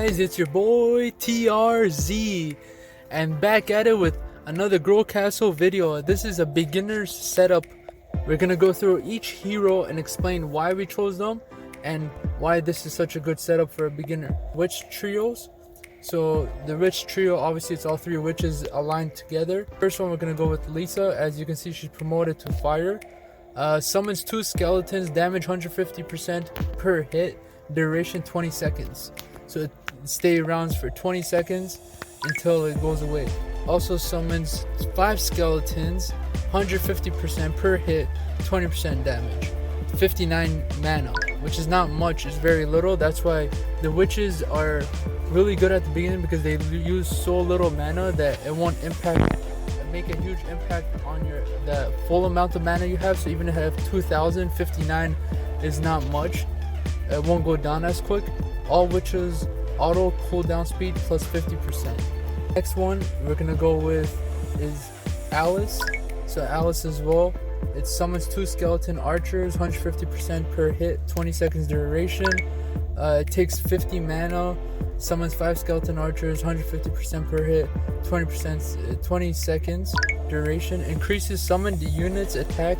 guys, it's your boy TRZ and back at it with another Grow Castle video. This is a beginner's setup. We're gonna go through each hero and explain why we chose them and why this is such a good setup for a beginner. Witch trios. So the witch trio, obviously it's all three witches aligned together. First one, we're gonna go with Lisa. As you can see, she's promoted to fire. Summons 2 skeletons, damage 150% per hit, duration 20 seconds. So it stays around for 20 seconds until it goes away. Also summons 5 skeletons, 150% per hit, 20% damage, 59 mana, which is not much, it's very little. That's why the witches are really good at the beginning, because they use so little mana that it won't make a huge impact on the full amount of mana you have. So even if you have 2059 is not much, it won't go down as quick. All witches auto cooldown speed plus 50%. Next one we're gonna go with is Alice. So Alice as well, it summons 2 skeleton archers, 150% per hit, 20 seconds duration. It takes 50 mana, summons 5 skeleton archers, 150% per hit, 20 seconds duration. Increases summoned units attack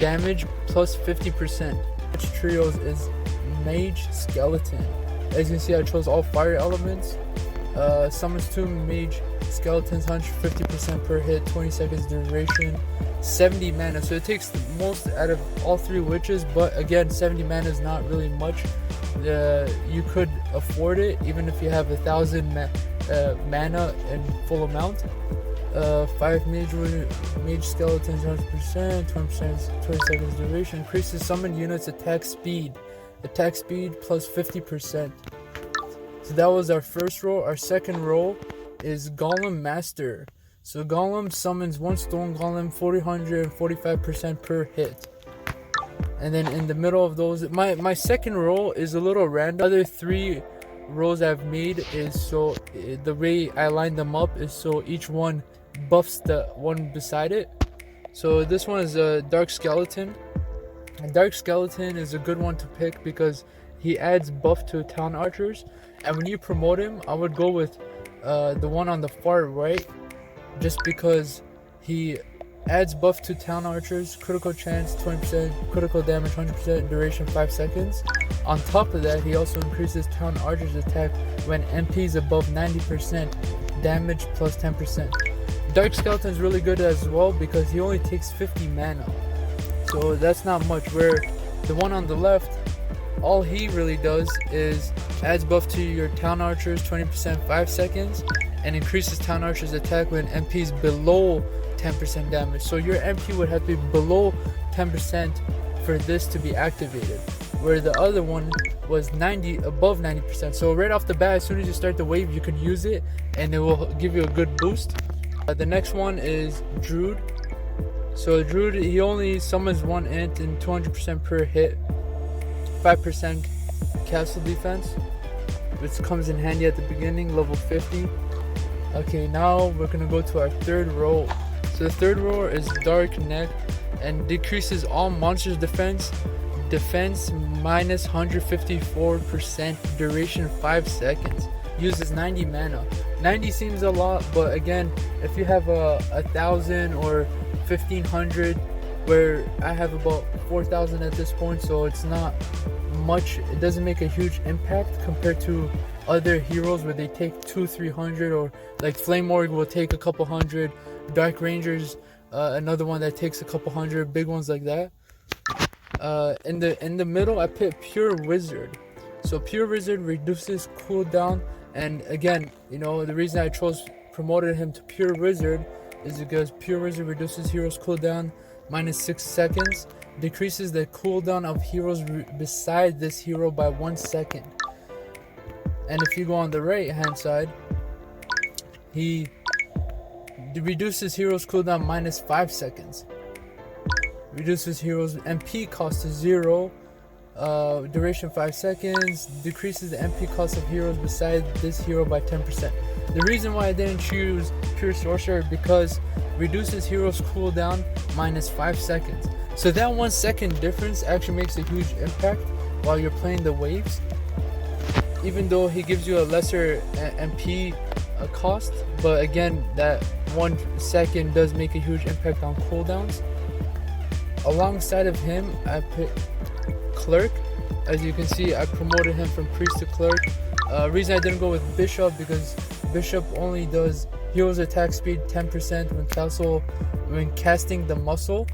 damage plus 50%. Which trios is mage skeleton. As you can see, I chose all fire elements. Summons 2 mage skeletons, 150% per hit, 20 seconds duration, 70 mana. So it takes the most out of all 3 witches, but again, 70 mana is not really much. You could afford it even if you have 1,000 mana in full amount. 5 mage skeletons, 100%, 20 seconds duration. Increases summoned units attack speed plus 50%. So that was our first roll. Our second roll is Gollum Master. So Gollum summons 1 stone golem, 445% per hit. And then in the middle of those, my second roll is a little random. Other 3 rolls I've made is so the way I line them up is so each one buffs the one beside it. So this one is a Dark Skeleton. A Dark Skeleton is a good one to pick because he adds buff to town archers, and when you promote him, I would go with the one on the far right, just because he adds buff to town archers, critical chance 20%, critical damage 100%, duration 5 seconds. On top of that, he also increases town archers attack when MPs above 90%, damage plus 10%. Dark Skeleton is really good as well because he only takes 50 mana, so that's not much. Where the one on the left, all he really does is adds buff to your town archers 20% 5 seconds, and increases town archers attack when MPs below 10% damage. So your MP would have to be below 10% for this to be activated, where the other one was above 90%. So right off the bat, as soon as you start the wave, you could use it and it will give you a good boost. The next one is Drude. So Drude, he only summons 1 int and 200% per hit, 5% castle defense, which comes in handy at the beginning, level 50. Okay, now we're gonna go to our third roll. So the third roll is Dark Neck, and decreases all monsters defense minus 154%, duration 5 seconds. Uses 90 mana. 90 seems a lot, but again, if you have 1,000 or 1,500, where I have about 4,000 at this point, so it's not much. It doesn't make a huge impact compared to other heroes where they take 200-300, or like Flame Org will take a couple hundred, Dark Rangers another one that takes a couple hundred, big ones like that. In the middle, I put Pure Wizard. So Pure Wizard reduces cooldown, and again, you know, the reason I promoted him to Pure Wizard is because Pure Wizard reduces heroes cooldown minus 6 seconds, decreases the cooldown of heroes beside this hero by 1 second. And if you go on the right hand side, he reduces heroes cooldown minus 5 seconds, reduces heroes MP cost to 0, duration 5 seconds, decreases the MP cost of heroes beside this hero by 10%. The reason why I didn't choose Pure Sorcerer because reduces heroes cooldown minus 5 seconds. So that 1 second difference actually makes a huge impact while you're playing the waves. even though he gives you a lesser MP cost, but again, that 1 second does make a huge impact on cooldowns. Alongside of him, I picked Clerk. As you can see, I promoted him from Priest to Clerk. Reason I didn't go with Bishop, because Bishop only does heals attack speed 10% when casting the muscle,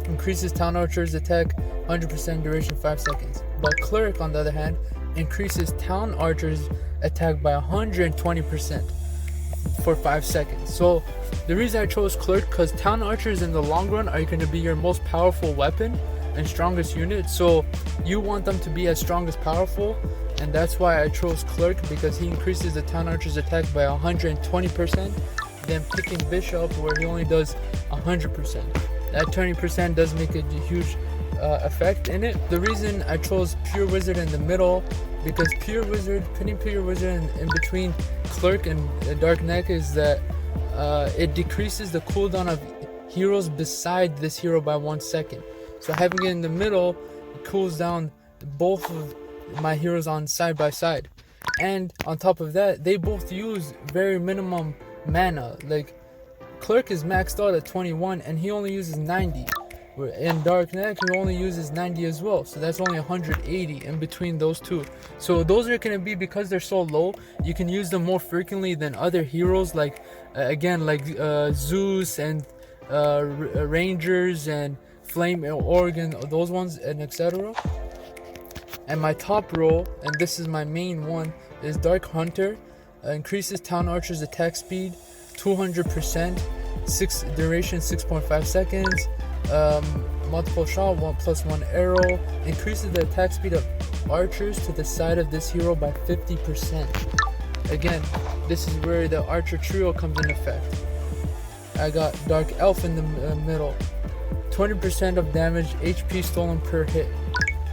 increases Town Archer's attack 100% duration 5 seconds. But Cleric, on the other hand, increases Town Archer's attack by 120% for 5 seconds. So the reason I chose Cleric, because Town Archers in the long run are going to be your most powerful weapon and strongest unit, so you want them to be as strong as powerful, and that's why I chose Clerk, because he increases the Town Archer's attack by 120%, then picking Bishop where he only does 100%. That 20% does make a huge effect in it. The reason I chose Pure Wizard in the middle, because putting Pure Wizard in between Clerk and Dark Neck is that it decreases the cooldown of heroes beside this hero by 1 second. So having it in the middle, it cools down both of my heroes on side by side. And on top of that, they both use very minimum mana. Like, Clerk is maxed out at 21 and he only uses 90. In Dark Neck, he only uses 90 as well. So that's only 180 in between those two. So those are going to be, because they're so low, you can use them more frequently than other heroes like, Zeus and Rangers and Flame Organ, those ones, and etc. And my top role, and this is my main one, is Dark Hunter. Increases Town Archer's attack speed 200%, duration 6.5 seconds, multiple shot, 1+1 arrow, increases the attack speed of archers to the side of this hero by 50%. Again, this is where the archer trio comes in effect. I got Dark Elf in the middle, 20% of damage HP stolen per hit,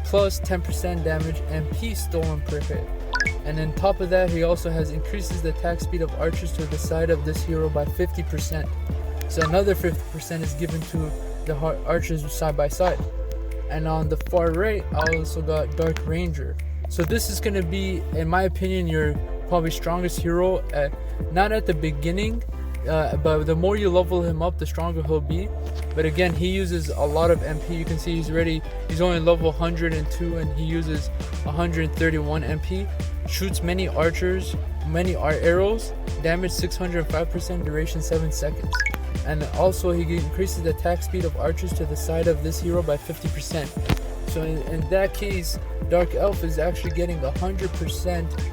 plus 10% damage MP stolen per hit. And on top of that, he also has increases the attack speed of archers to the side of this hero by 50%. So another 50% is given to the archers side by side. And on the far right, I also got Dark Ranger. So this is going to be, in my opinion, your probably strongest hero, not at the beginning, but the more you level him up, the stronger he'll be. But again, he uses a lot of MP. You can see he's only level 102 and he uses 131 MP. Shoots many archers, many arrows, damage 605%, duration 7 seconds. And also he increases the attack speed of archers to the side of this hero by 50%. So in that case, Dark Elf is actually getting 100%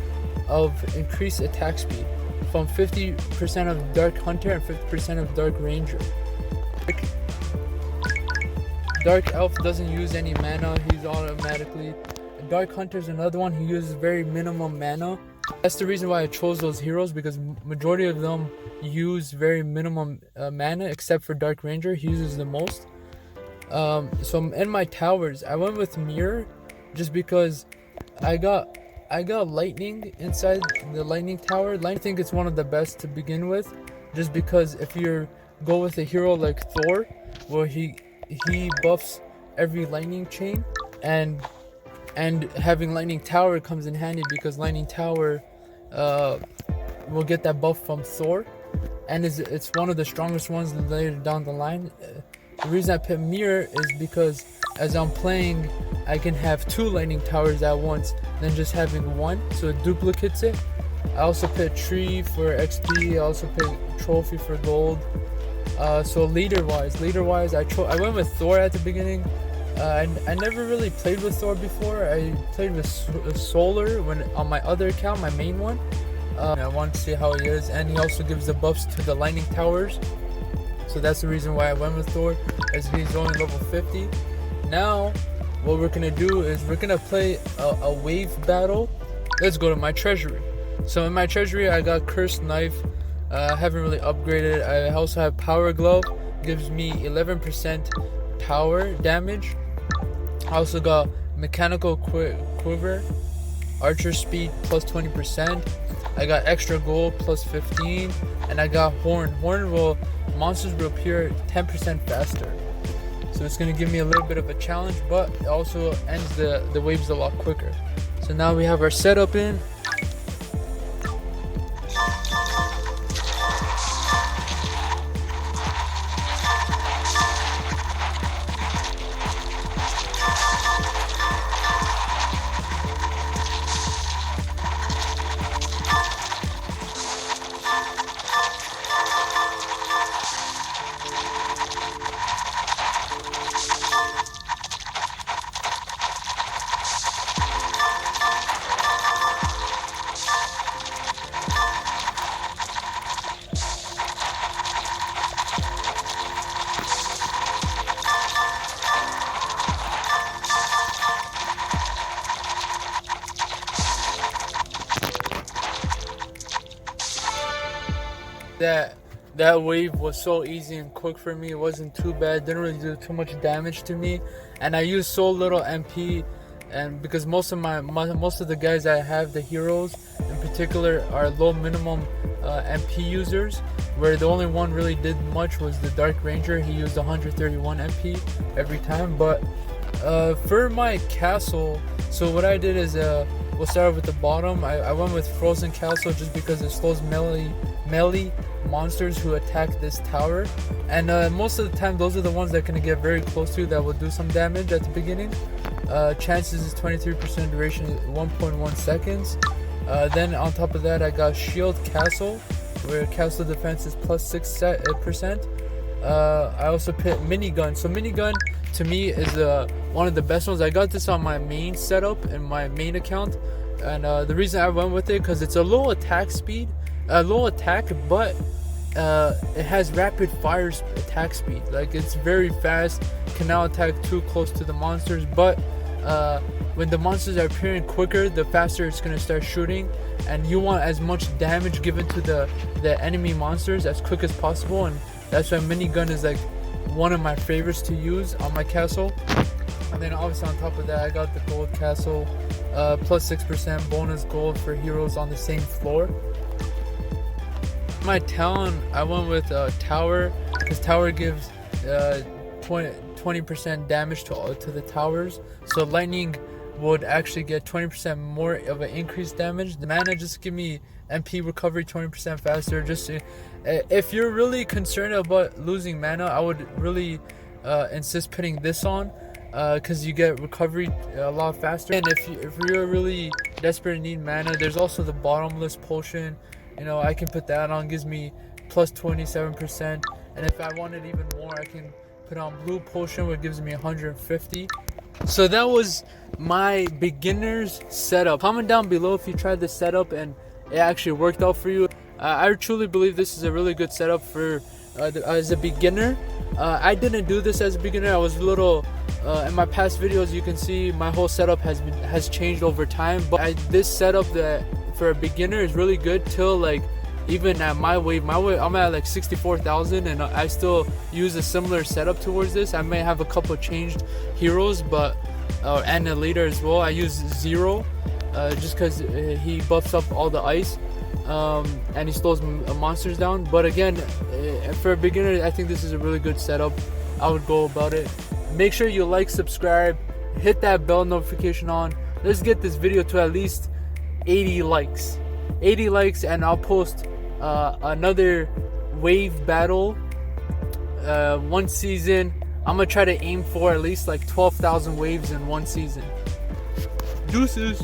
of increased attack speed, from 50% of Dark Hunter and 50% of Dark Ranger. Dark Elf doesn't use any mana, he's automatically. Dark Hunter is another one, he uses very minimum mana. That's the reason why I chose those heroes, because majority of them use very minimum mana, except for Dark Ranger, he uses the most. So in my towers, I went with Mirror, just because I got lightning inside the lightning tower. I think it's one of the best to begin with, just because if you go with a hero like Thor, where he buffs every lightning chain, and having lightning tower comes in handy, because lightning tower will get that buff from Thor, and it's one of the strongest ones later down the line. The reason I picked Mirror is because as I'm playing, I can have 2 lightning towers at once than just having one, so it duplicates it. I also picked Tree for XP, I also picked Trophy for gold. So leader wise, I went with Thor at the beginning. I never really played with Thor before. I played with Solar on my other account, my main one. I wanted to see how he is, and he also gives the buffs to the lightning towers. So that's the reason why I went with Thor, as he's only level 50. Now, what we're gonna do is we're gonna play a wave battle. Let's go to my treasury. So in my treasury, I got Cursed Knife. I haven't really upgraded. I also have Power Glove, gives me 11% power damage. I also got Mechanical Quiver, Archer Speed plus 20%. I got Extra Gold plus 15, and I got Horn. Monsters will appear 10% faster. So it's gonna give me a little bit of a challenge, but it also ends the waves a lot quicker. So So now we have our setup in. That wave was so easy and quick for me. It wasn't too bad, didn't really do too much damage to me, and I used so little MP. And because most of the guys I have, the heroes in particular, are low minimum MP users, where the only one really did much was the Dark Ranger. He used 131 MP every time. But for my castle, so what I did is we'll start with the bottom. I went with Frozen Castle just because it slows melee monsters who attack this tower, and most of the time those are the ones that can get very close to you, that will do some damage at the beginning. Chances is 23%, duration is 1.1 seconds. Then on top of that, I got Shield Castle, where castle defense is plus 6%. I also picked Minigun. So Minigun to me is one of the best ones. I got this on my main setup and my main account, and the reason I went with it because it's a low attack speed, low attack, but it has rapid fire attack speed. Like, it's very fast, can now attack too close to the monsters, but when the monsters are appearing quicker, the faster it's going to start shooting, and you want as much damage given to the enemy monsters as quick as possible. And that's why Minigun is like one of my favorites to use on my castle. And then obviously on top of that, I got the Gold Castle, plus 6% bonus gold for heroes on the same floor. My town, I went with Tower, because Tower gives 20% damage to the towers. So Lightning would actually get 20% more of an increased damage. The mana just give me MP recovery 20% faster. Just if you're really concerned about losing mana, I would really insist putting this on, because you get recovery a lot faster. And if you're really desperate and need mana, there's also the Bottomless Potion. You know, I can put that on, gives me plus 27%. And if I wanted even more, I can put on Blue Potion, which gives me 150. So that was my beginner's setup. Comment down below if you tried this setup and it actually worked out for you. I truly believe this is a really good setup for as a beginner. I didn't do this as a beginner. I was a little in my past videos, you can see my whole setup has changed over time, but this setup that for a beginner is really good till like even at my wave I'm at like 64,000, and I still use a similar setup towards this. I may have a couple changed heroes, but and a leader as well. I use Zero just because he buffs up all the ice, and he slows monsters down. But again, for a beginner, I think this is a really good setup. I would go about it. Make sure you like, subscribe, hit that bell notification on. Let's get this video to at least 80 likes, and I'll post another wave battle one season. I'm gonna try to aim for at least like 12,000 waves in one season. Deuces.